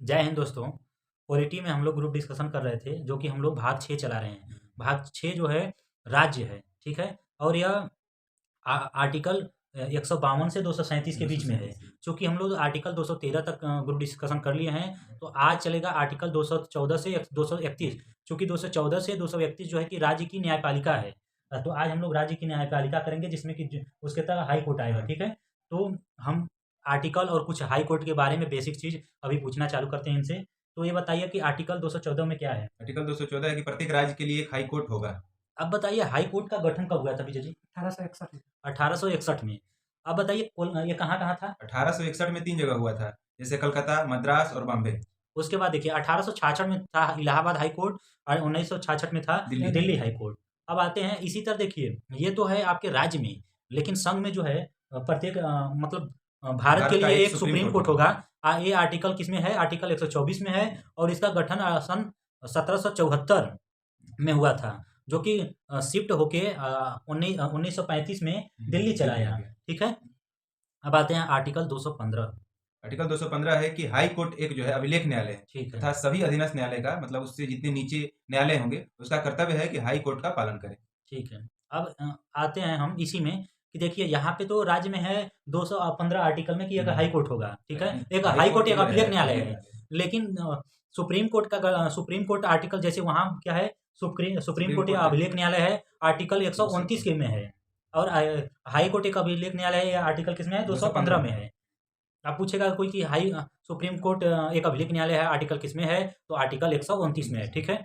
जय हिंद दोस्तों। पॉलिटी में हम लोग ग्रुप डिस्कशन कर रहे थे, जो कि हम लोग भाग 6 चला रहे हैं। भाग 6 जो है राज्य है, ठीक है? और यह आर्टिकल 152 से 237 के बीच में है। चूँकि हम लोग आर्टिकल 213 तक ग्रुप डिस्कशन कर लिए हैं, तो आज चलेगा आर्टिकल 214 से 231। चूँकि 214 से 231 जो है कि राज्य की न्यायपालिका है। तो आज हम लोग राज्य की न्यायपालिका करेंगे, जिसमें कि उसके तहत हाई कोर्ट आएगा, ठीक है? तो हम आर्टिकल और कुछ हाई कोर्ट के बारे में बेसिक चीज़ अभी पूछना चालू करते हैं इनसे। तो ये बताइए कि आर्टिकल 214 में क्या है? आर्टिकल 214 है कि प्रत्येक राज्य के लिए एक हाई कोर्ट होगा। अब बताइए हाई कोर्ट का गठन कब हुआ था विजय जी? 1861 में। 1861 में। अब बताइए ये कहाँ-कहाँ था? 1861 में 3 जगह हुआ था, जैसे कलकत्ता, मद्रास और बॉम्बे। उसके बाद देखिए 1866 में था इलाहाबाद हाई कोर्ट और 1966 में था दिल्ली हाई कोर्ट। अब आते हैं इसी तरह देखिए, ये तो है आपके राज्य में, लेकिन संघ में जो है प्रत्येक मतलब भारत के का लिए एक एक सुप्रीम कोर्ट होगा। ये आर्टिकल किसमें है? आर्टिकल 124 में है और इसका गठन सन 1774 में हुआ था, जो कि शिफ्ट होके 1935 में दिल्ली चला दिल्ली आ गया, गया। ठीक है? अब आते हैं आर्टिकल 215। आर्टिकल 215 है कि हाई कोर्ट एक जो है अभिलेख न्यायालय है ठीक है, तथा सभी अधीनस्थ न्यायालय का मतलब उससे जितने नीचे न्यायालय होंगे उसका कर्तव्य है कि हाई कोर्ट का पालन करें। ठीक है। अब आते हैं हम इसी में कि देखिए यहाँ पे तो राज्य में है 215 आर्टिकल में कि एक हाई कोर्ट होगा, ठीक है? एक हाई कोर्ट एक अभिलेख न्यायालय है। लेकिन सुप्रीम कोर्ट आर्टिकल जैसे वहाँ क्या है? सुप्रीम कोर्ट या अभिलेख न्यायालय है, आर्टिकल 129 के में है। और हाई कोर्ट एक अभिलेख न्यायालय है, आर्टिकल किसमें है? 215 में है। अब पूछेगा कोई कि सुप्रीम कोर्ट एक अभिलेख न्यायालय है, आर्टिकल किसमें है? तो आर्टिकल 129 में है, ठीक है?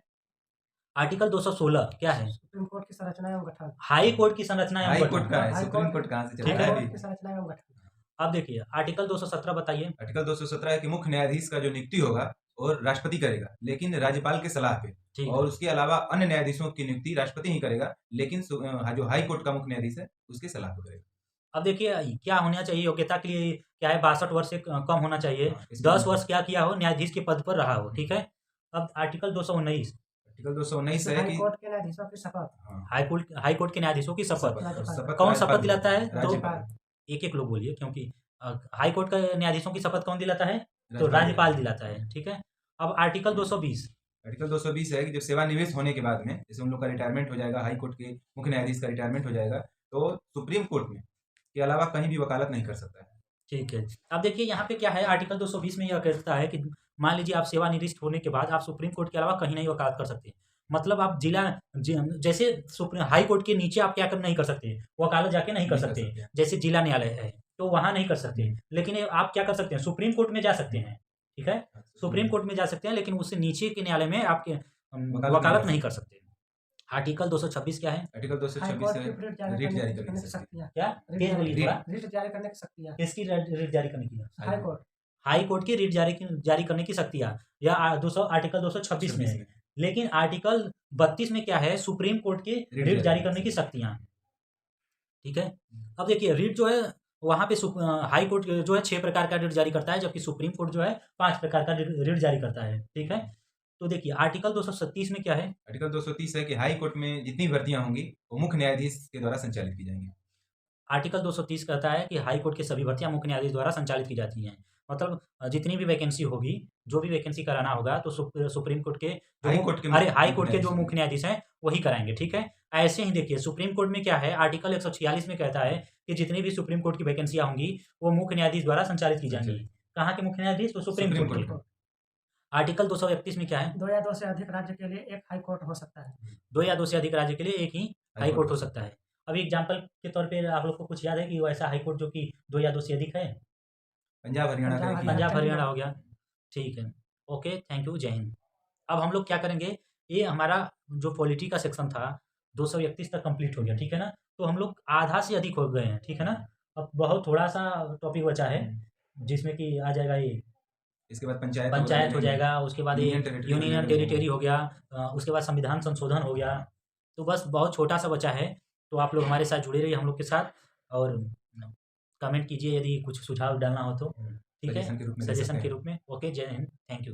आर्टिकल 216 क्या है? सुप्रीम कोर्ट की संरचना एवं गठन। हाई कोर्ट की संरचना एवं हाई गठन। कोर्ट का है, हाई सुप्रीम कोर्ट कोर्ट कहाँ से ठीक चला है। है कोर्ट अभी। की संरचना एवं गठन। अब देखिए आर्टिकल 217 बताइए। आर्टिकल 217 है कि मुख्य न्यायाधीश का जो नियुक्ति होगा और राष्ट्रपति करेगा, लेकिन राज्यपाल के सलाह पे। ठीक और है। उसके अलावा अन्य न्यायाधीशों की नियुक्ति राष्ट्रपति ही करेगा, लेकिन जो हाई कोर्ट का मुख्य न्यायाधीश है उसकी सलाह पे करेगा। अब देखिए क्या होना चाहिए योग्यता के लिए? क्या है? 62 वर्ष से कम होना चाहिए। हाँ, इसके 10 लिए वर्ष क्या किया हो? न्यायाधीश के पद पर रहा हो, ठीक है? अब आर्टिकल 219। आर्टिकल 219 है हाई कि कोर्ट के न्यायाधीशों की शपथ। हाँ, हाई कोर्ट के न्यायाधीशों की शपथ। शपथ कौन राज्यपाल शपथ दिलाता है? तो राज्यपाल एक-एक लोग बोलिए, क्योंकि हाई कोर्ट का न्यायाधीशों की शपथ कौन दिलाता है? तो राज्यपाल राज्यपाल दिलाता है, ठीक है? अब आर्टिकल 220। आर्टिकल 220 है कि जब सेवानिवृत्त होने के बाद में जैसे उन लोग का रिटायरमेंट हो जाएगा, हाई कोर्ट के मुख्य न्यायाधीश का रिटायरमेंट हो जाएगा, तो सुप्रीम कोर्ट में के अलावा कहीं भी वकालत नहीं कर सकता है। ठीक है। अब देखिए यहाँ पे क्या है? आर्टिकल 220 में यह कहता है कि मान लीजिए आप सेवानिवृत्त होने के बाद आप सुप्रीम कोर्ट के अलावा कहीं नहीं वकालत कर सकते। मतलब आप जैसे सुप्रीम हाई कोर्ट के नीचे आप क्या कर नहीं कर सकते? वकालत जाके नहीं कर नहीं कर सकते। सकते। जैसे जिला न्यायालय है, तो वहाँ नहीं कर सकते। लेकिन ये आप क्या कर सकते हैं? सुप्रीम कोर्ट में जा सकते हैं, ठीक है? सुप्रीम कोर्ट में जा सकते हैं, लेकिन उससे नीचे के न्यायालय में आप वकालत नहीं कर सकते। आर्टिकल 226 क्या है? आर्टिकल हाई 226 कोर्ट है की रिट रिट जारी करने करने की की शक्ति। शक्तियाँ। क्या? तेज बोलिए थोड़ा। रिट जारी करने की शक्तियाँ। किसकी रिट जारी करने की? High court. हाई कोर्ट की रिट जारी करने की शक्तियाँ या 200 आर्टिकल 226 में 26 है। में लेकिन आर्टिकल 32 में क्या है? सुप्रीम कोर्ट की रिट जारी करने की शक्तियाँ, ठीक है? अब देखिए रिट जो है वहाँ पे हाई कोर्ट जो है 6 प्रकार का रिट जारी करता है, जबकि सुप्रीम कोर्ट जो है 5 प्रकार का रिट जारी करता है, ठीक है? तो देखिए आर्टिकल 237 में क्या है? आर्टिकल 230 है कि हाई कोर्ट में जितनी भर्तियां होंगी वो मुख्य न्यायाधीश के द्वारा संचालित की जाएंगी। आर्टिकल 230 कहता है कि हाई कोर्ट की सभी भर्तियां मुख्य न्यायाधीश द्वारा संचालित की जाती हैं। मतलब जितनी भी वैकेंसी होगी, जो भी वैकेंसी कराना होगा, तो सुप्रीम कोर्ट के हाई कोर्ट के हाई कोर्ट के जो न्यायाधीश मुख्य न्यायाधीश हैं वही कराएंगे, ठीक है? ऐसे ही देखिए सुप्रीम कोर्ट में क्या है? आर्टिकल 146 में कहता है कि जितनी भी सुप्रीम कोर्ट की वैकेंसियां होंगी वो मुख्य न्यायाधीश द्वारा संचालित की जाएंगी। कहाँ के मुख्य न्यायाधीश? तो सुप्रीम कोर्ट के। आर्टिकल 231 में क्या है? 2 या 2 से अधिक राज्य के लिए एक हाई कोर्ट हो सकता है। 2 या 2 से अधिक राज्य के लिए एक ही हाई कोर्ट हो सकता है। अभी एग्जाम्पल के तौर पे आप लोग को कुछ याद है कि वैसा हाई कोर्ट जो कि 2 या 2 से अधिक है? पंजाब हरियाणा का एक ही है। पंजाब हरियाणा हो गया, ठीक है। ओके, थैंक यू, जय हिंद। अब हम लोग क्या करेंगे? ये हमारा जो पॉलिटी का सेक्शन था 231 तक कंप्लीट हो गया, ठीक है ना? तो हम लोग आधा से अधिक हो गए हैं, ठीक है ना? अब बहुत थोड़ा सा टॉपिक बचा है, जिसमें कि आ जाएगा ये इसके बाद पंचायत पंचायत हो जाएगा, उसके बाद ये यूनियन टेरिटरी हो गया, उसके बाद संविधान संशोधन हो गया। तो बस बहुत छोटा सा बचा है, तो आप लोग हमारे साथ जुड़े रहिए हम लोग के साथ और कमेंट कीजिए यदि कुछ सुझाव डालना हो तो, ठीक है? सजेशन के रूप में दे सजेशन सकते के हैं। रूप में। ओके, जय हिंद, थैंक यू।